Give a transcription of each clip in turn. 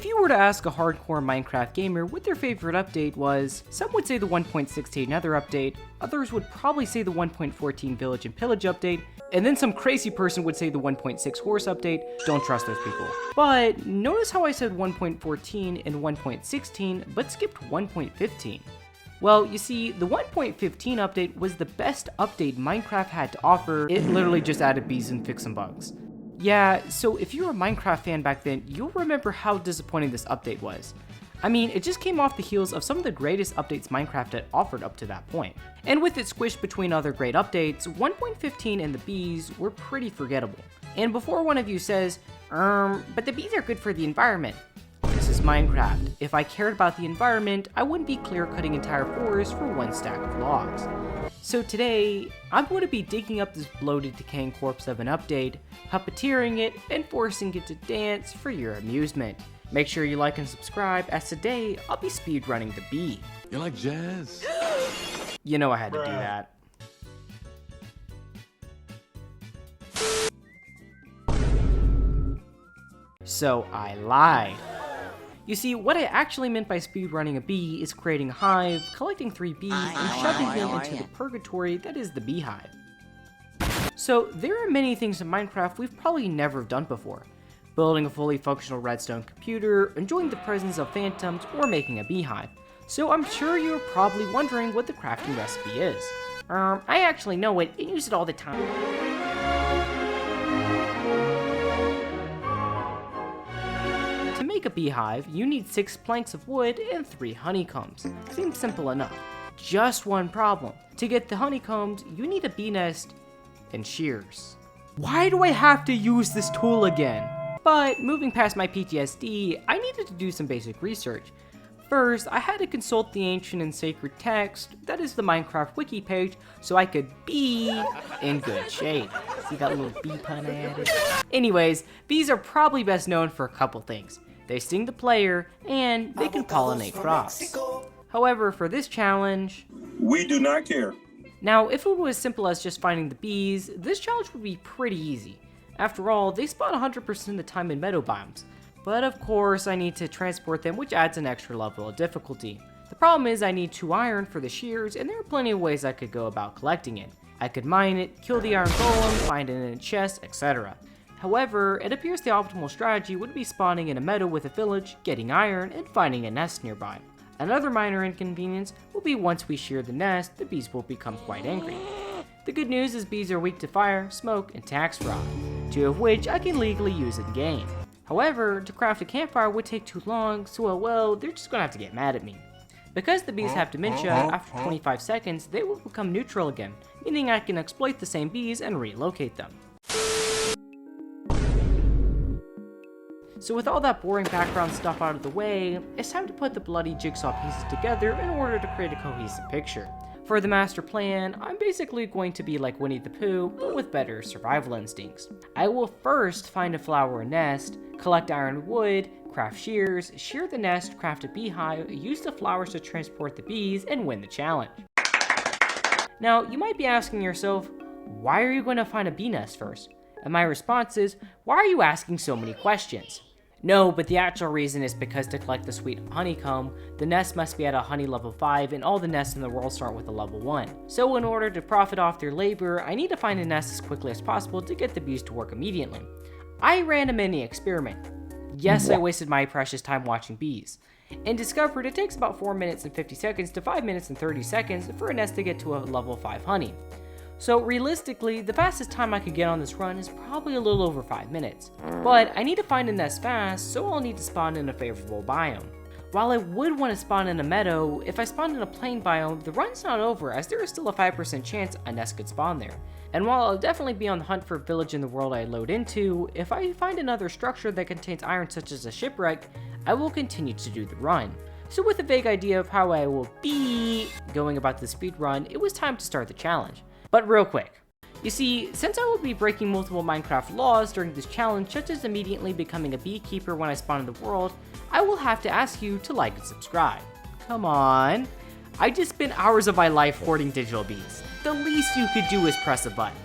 If you were to ask a hardcore Minecraft gamer what their favorite update was, some would say the 1.16 Nether update, others would probably say the 1.14 Village and Pillage update, and then some crazy person would say the 1.6 Horse update. Don't trust those people. But notice how I said 1.14 and 1.16, but skipped 1.15. Well, you see, the 1.15 update was the best update Minecraft had to offer. It literally just added bees and fixed some bugs. Yeah, so if you were a Minecraft fan back then, you'll remember how disappointing this update was. I mean, it just came off the heels of some of the greatest updates Minecraft had offered up to that point. And with it squished between other great updates, 1.15 and the bees were pretty forgettable. And before one of you says, but the bees are good for the environment. This is Minecraft. If I cared about the environment, I wouldn't be clear cutting entire forests for one stack of logs. So today, I'm going to be digging up this bloated, decaying corpse of an update, puppeteering it, and forcing it to dance for your amusement. Make sure you like and subscribe, as today, I'll be speedrunning the bee. You like jazz? You know I had to do that. So I lied. You see, what I actually meant by speedrunning a bee is creating a hive, collecting 3 bees, and shoving them into the purgatory that is the beehive. So there are many things in Minecraft we've probably never done before. Building a fully functional redstone computer, enjoying the presence of phantoms, or making a beehive. So I'm sure you're probably wondering what the crafting recipe is. I actually know it and use it all the time. To make a beehive, you need 6 planks of wood and 3 honeycombs. Seems simple enough. Just one problem. To get the honeycombs, you need a bee nest and shears. Why do I have to use this tool again? But moving past my PTSD, I needed to do some basic research. First, I had to consult the ancient and sacred text, that is the Minecraft wiki page, so I could be in good shape. See that little bee pun I added? Anyways, bees are probably best known for a couple things. They sting the player, and they can pollinate crops. However, for this challenge, we do not care. Now, if it was as simple as just finding the bees, this challenge would be pretty easy. After all, they spawn 100% of the time in meadow biomes. But of course, I need to transport them, which adds an extra level of difficulty. The problem is I need 2 iron for the shears, and there are plenty of ways I could go about collecting it. I could mine it, kill the iron golem, find it in a chest, etc. However, it appears the optimal strategy would be spawning in a meadow with a village, getting iron, and finding a nest nearby. Another minor inconvenience will be once we shear the nest, the bees will become quite angry. The good news is bees are weak to fire, smoke, and tax fraud, 2 of which I can legally use in game. However, to craft a campfire would take too long, so well, they're just gonna have to get mad at me. Because the bees have dementia, after 25 seconds, they will become neutral again, meaning I can exploit the same bees and relocate them. So with all that boring background stuff out of the way, it's time to put the bloody jigsaw pieces together in order to create a cohesive picture. For the master plan, I'm basically going to be like Winnie the Pooh, but with better survival instincts. I will first find a flower nest, collect iron wood, craft shears, shear the nest, craft a beehive, use the flowers to transport the bees, and win the challenge. Now, you might be asking yourself, why are you going to find a bee nest first? And my response is, why are you asking so many questions? No, but the actual reason is because to collect the sweet honeycomb, the nest must be at a honey level 5 and all the nests in the world start with a level 1. So in order to profit off their labor, I need to find a nest as quickly as possible to get the bees to work immediately. I ran a mini experiment. Yes, I wasted my precious time watching bees, and discovered it takes about 4 minutes and 50 seconds to 5 minutes and 30 seconds for a nest to get to a level 5 honey. So realistically, the fastest time I could get on this run is probably a little over 5 minutes. But I need to find a nest fast, so I'll need to spawn in a favorable biome. While I would want to spawn in a meadow, if I spawned in a plain biome, the run's not over as there is still a 5% chance a nest could spawn there. And while I'll definitely be on the hunt for a village in the world I load into, if I find another structure that contains iron such as a shipwreck, I will continue to do the run. So with a vague idea of how I will be going about the speed run, it was time to start the challenge. But real quick, you see, since I will be breaking multiple Minecraft laws during this challenge, such as immediately becoming a beekeeper when I spawn in the world, I will have to ask you to like and subscribe. Come on. I just spent hours of my life hoarding digital bees. The least you could do is press a button.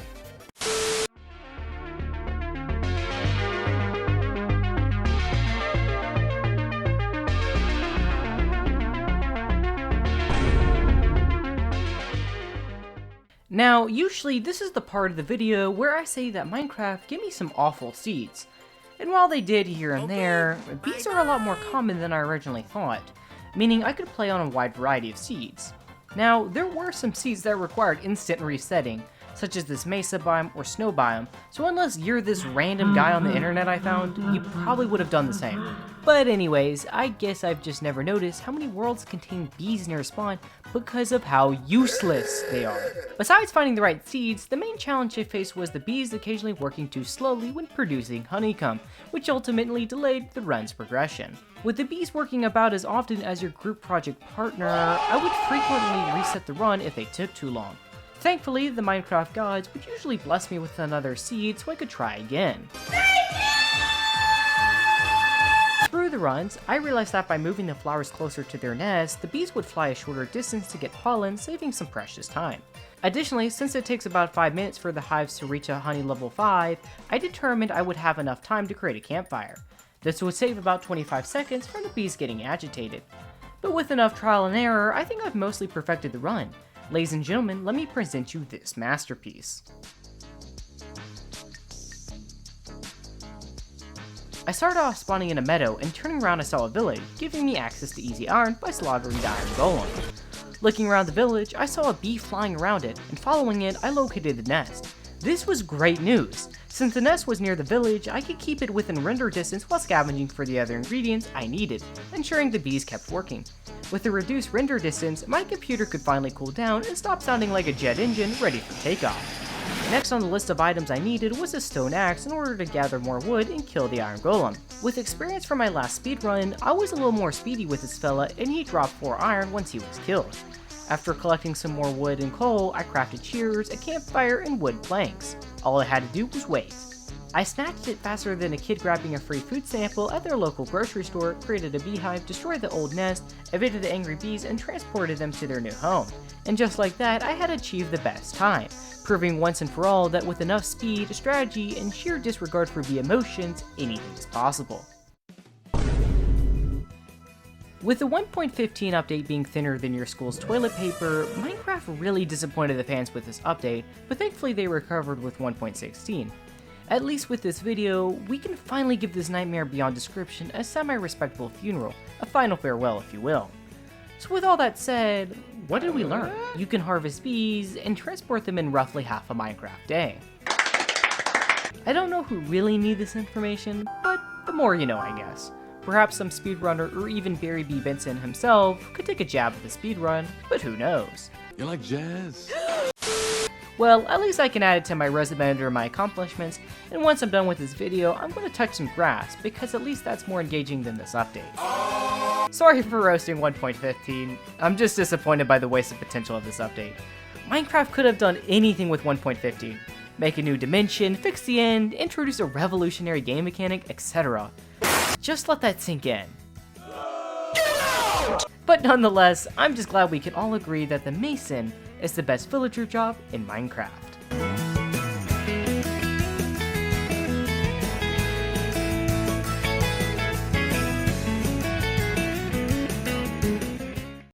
Now, usually this is the part of the video where I say that Minecraft gave me some awful seeds. And while they did here and there, bees are a lot more common than I originally thought, meaning I could play on a wide variety of seeds. Now, there were some seeds that required instant resetting, such as this mesa biome or snow biome, so unless you're this random guy on the internet I found, you probably would have done the same. But anyways, I guess I've just never noticed how many worlds contain bees near spawn because of how useless they are. Besides finding the right seeds, the main challenge I faced was the bees occasionally working too slowly when producing honeycomb, which ultimately delayed the run's progression. With the bees working about as often as your group project partner, I would frequently reset the run if they took too long. Thankfully, the Minecraft gods would usually bless me with another seed so I could try again. Through the runs, I realized that by moving the flowers closer to their nest, the bees would fly a shorter distance to get pollen, saving some precious time. Additionally, since it takes about 5 minutes for the hives to reach a honey level 5, I determined I would have enough time to create a campfire. This would save about 25 seconds from the bees getting agitated. But with enough trial and error, I think I've mostly perfected the run. Ladies and gentlemen, let me present you this masterpiece. I started off spawning in a meadow, and turning around I saw a village, giving me access to easy iron by slaughtering the iron golem. Looking around the village, I saw a bee flying around it, and following it, I located the nest. This was great news. Since the nest was near the village, I could keep it within render distance while scavenging for the other ingredients I needed, ensuring the bees kept working. With the reduced render distance, my computer could finally cool down and stop sounding like a jet engine ready for takeoff. Next on the list of items I needed was a stone axe in order to gather more wood and kill the iron golem. With experience from my last speedrun, I was a little more speedy with this fella and he dropped 4 iron once he was killed. After collecting some more wood and coal, I crafted shears, a campfire, and wood planks. All I had to do was wait. I snatched it faster than a kid grabbing a free food sample at their local grocery store, created a beehive, destroyed the old nest, evaded the angry bees, and transported them to their new home. And just like that, I had achieved the best time, proving once and for all that with enough speed, strategy, and sheer disregard for bee emotions, anything is possible. With the 1.15 update being thinner than your school's toilet paper, Minecraft really disappointed the fans with this update, but thankfully they recovered with 1.16. At least with this video, we can finally give this nightmare beyond description a semi-respectable funeral, a final farewell if you will. So with all that said, what did we learn? You can harvest bees and transport them in roughly half a Minecraft day. I don't know who really need this information, but the more you know, I guess. Perhaps some speedrunner or even Barry B. Benson himself could take a jab at the speedrun, but who knows? You like jazz? Well, at least I can add it to my resume under my accomplishments, and once I'm done with this video, I'm going to touch some grass, because at least that's more engaging than this update. Sorry for roasting 1.15, I'm just disappointed by the wasted potential of this update. Minecraft could have done anything with 1.15. Make a new dimension, fix the end, introduce a revolutionary game mechanic, etc. Just let that sink in. But nonetheless, I'm just glad we can all agree that the Mason is the best villager job in Minecraft.